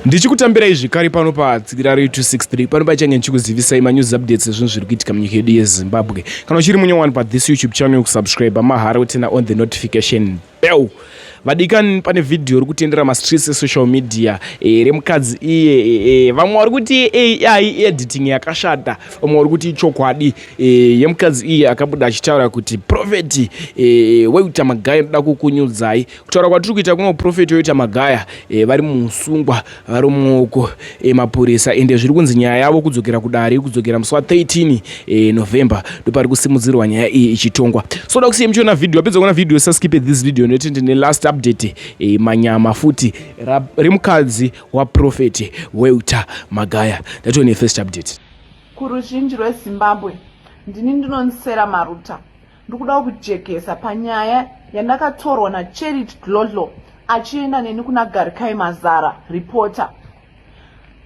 Ndichikutambirai zvikari pano paTsika Radio 263 pano pachange ndichikuzivisai manews updates ezvinhu zviri kuitika munyika yedu yeZimbabwe. Kana uchiri munyowani pathis YouTube channel kusubscribe mahara utena on the notification bell. Vadikani pane video iri kutendera mastreets esocial media remukadzi iye vamwe vari kuti AI editing yakashata, vamwe vari kuti chokwadi yemukadzi iye akabuda achitaura kuti Prophet Weuta Magaya ndoda kukunyudzai. Kutaura kwatiri kuita kuno Prophet Weuta Magaya vari musungwa vari muoko mapurisa ende zviri kunzi nyaya yavo kudzokera kudare kudzokera musi wa13 November ndopari kusimudzirwa nyaya iyi ichitongwa. Soda kusiya muchiona video, apedza kuona video saskip this video notende ne last update manyama futi remukadzi waProphet Weuta Magaya. Ndatione first update. Kuruzhinji rweZimbabwe ndini ndinonisera Maruta ndikuda kujekesa panyaya yandakatorwa naCharity Dlodlo achienda neni kuna Garikai Mazara reporter.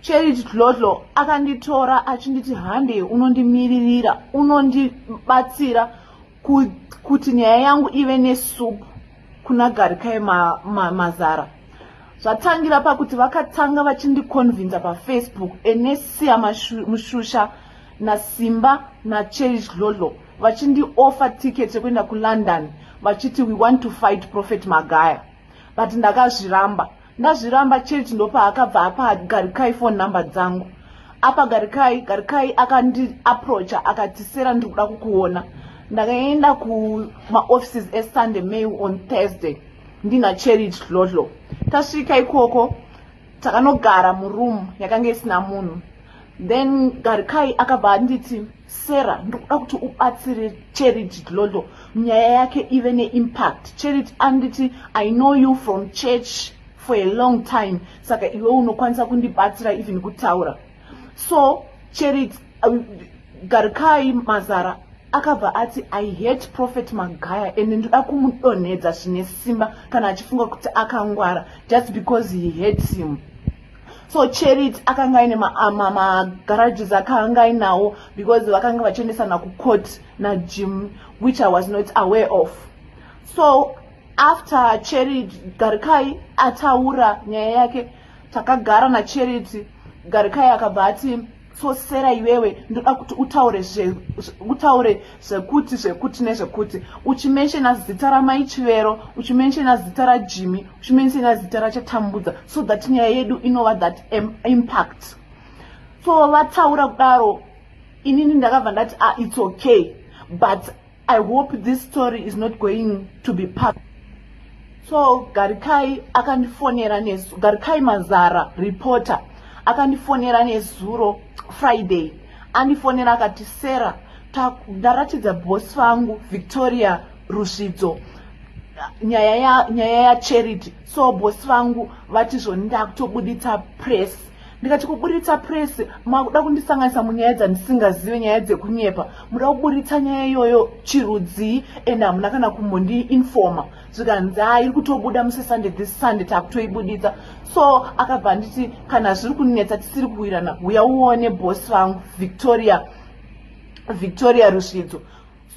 Charity Dlodlo akanditora achinditi hande unondimiririra unondibatsira kuti nyaya yangu ive nesupu kuna Garikai Mazara. Zvatangira pakuti vakatanga vachindiconvinza paFacebook Enesiya Mushusha naSimba naCharity Dlodlo vachindi offer ticket yekuenda kuLondon vachiti we want to fight Prophet Magaya. But ndazviramba Charity ndopa akabva apa Garikai phone number dzangu. Apa Garikai akandi approacha akati Sera ndikuda kukuona. Ndakaenda kuma offices eSunday Mail on Thursday ndina Charity Dlodlo. Tasvika ikoko takanogara muroom yakanga isina munhu. Then Garikai akabva anditi Sera ndikuda kuti ubatsire Charity Dlodlo nyaya yake ive neimpact. Charity anditi I know you from church for a long time saka iwe unokwanisa kundibatsira even kutaura. So Charity Garikai Mazara akabva ati I hate Prophet Magaya and ndoda kumudonhedza zvine simba kana achifunga kuti akangwara just because he hates him. So Charity akanga ine garages akanga inawo because vakanga vachiendesana kucourt na Jim which I was not aware of. So after Charity Garikai ataura nyaya yake takagara na Charity. Garikai akabva ati so Sera iwewe ndoda kuti utaure zvekuti nezvekuti uchimenshena zita ramai Chivero, uchimenshena zita raJimmy, uchimenshena zita raChatambudza so that nyaya yedu inova that impact. So vataura kudaro inini ndakabva ndati it's okay but I hope this story is not going to be public. So Garikai akandifonera Garikai Mazara reporter akandifonera nezuro Friday andifonera akati Sera ndaratidza boss vangu Victoria Rusvidzo nyaya ya Charity. So boss vangu vati zvonda kutobuditsa press. Ndikati kubuditsa press makuda kundisanganisa munyaya dzandisingazive nyaya dzekunyepa muda kubuditsa nyaya iyoyo chirudzi and hamuna kana kumbondi informa zvikanzi iri kutobuda musi Sunday this Sunday takutoibuditsa. So akabva nditi kana zviri kunetsa tisiri kuwirana uya uone boss vangu Victoria Rusvidzo.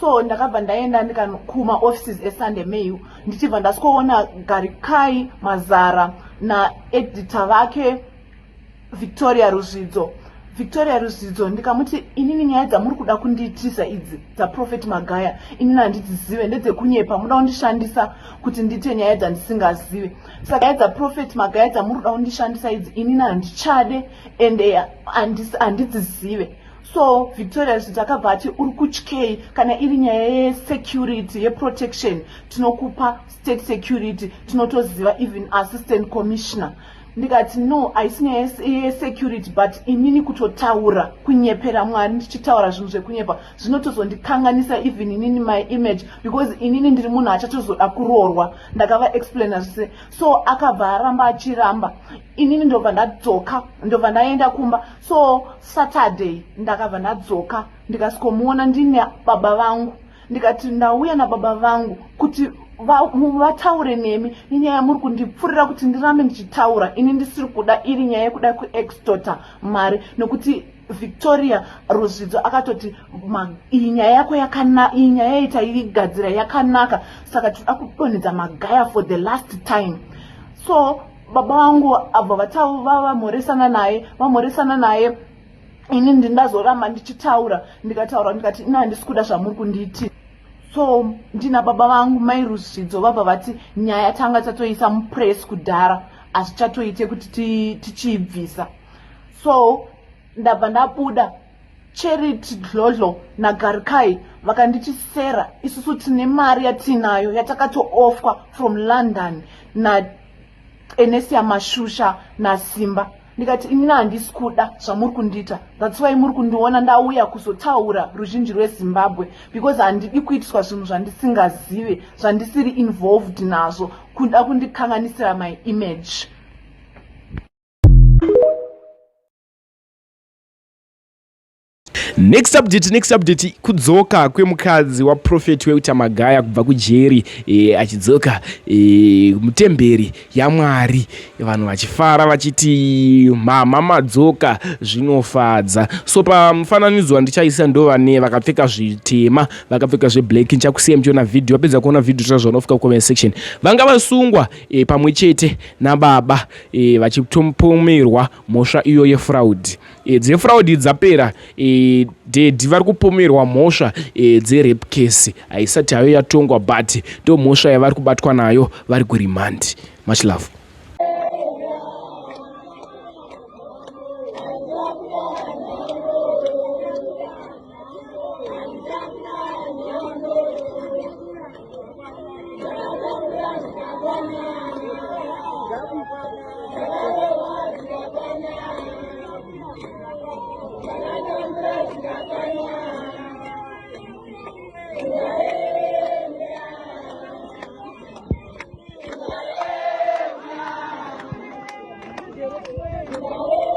So ndakabva ndaenda ndikakuma offices eSunday Mail ndichibva ndasikoona Garikai Mazara na editor vake Victoria Rusvidzo ndikamuti inini nyaya dzamuri kuda kundiitisa idzi dzaProphet Magaya inini handidzizive ndedzekunyepa muda kundishandisa kuti ndite nyaya dzandisingazive. Saka nyaya dzaProphet Magaya dzamuri kuda kundishandisa idzi inini handichade ende handidzizive. So Victoria Rusvidzo akabva ati uri kutyei kana iri nyaya yesecurity yeprotection tinokupa state security tinotoziva even assistant commissioner. Ndikati no haisi nyaya yesecurity but inini kutotaura kunyepera Mwari ndichitaura zvinhu zvekunyepa zvinotozondikanganisa even inini my image because inini ndiri munhu achatozoda kuroorwa ndakava explaina zvese. So akabva aramba achiramba inini ndobva ndadzoka ndobva ndaenda kumba. So Saturday ndakabva ndadzoka ndikasikomuona ndine baba vangu ndikati ndauya nababa vangu kuti vataure nemi inyaya yamuri kundipfurira kuti ndirambe ndichitaura ini ndisiri kuda iri nyaya yekuda kuextorta mari nokuti Victoria Rusvidzo akatoti iyi nyaya yako yakanaka, iyi nyaya yaitaigadzira yakanaka, saka tinoda kudonhedza Magaya for the last time. So baba vangu abva vamhoresana naye ini ndindazoramba ndichitaura ndikati ina handisi kuda zvamuri kunditi. So ndina baba vangu mai Ruzvidzo vabva vati nyaya tanga tatoisa mupress kudhara asi chatoite kuti tichiibvisa. So ndabva ndabuda Charity Dlodlo naGarikai vakandichisera isusu tine mari yatinayo yatakatoofwa from London naEnesia Mashusha naSimba. Ndikati inini handisi kuda zvamuri kundita, that's why muri kundiona ndauya kuzotaura ruzhinji rweZimbabwe, because handidi kuitiswa zvinhu zvandisingazive zvandisiri involved nazvo kuda kundikanganisira my image. Next update kudzoka kwemukadzi waprofeti weUtamagaya kubva kujeri achidzoka mutemberi yaMwari, vanhu vachifara vachiti mama madzoka zvinofadza. So pamufananidzo wandichaisa ndo vane vakapfeka zvitema vakapfeka zveblack. Ndichakusiya muchiona video, wapedza kuona video tazvanofika comment section. Vanga vasungwa pamwe chete nababa vachipomerwa mhosva iyo yefraud. Dzefraud dzapera dedi vari kupomerwa mhosva dzerape case haisati hayo yatongwa but ndo mhosva yavari kubatwa nayo vari kurimandi. Much love. Thank you.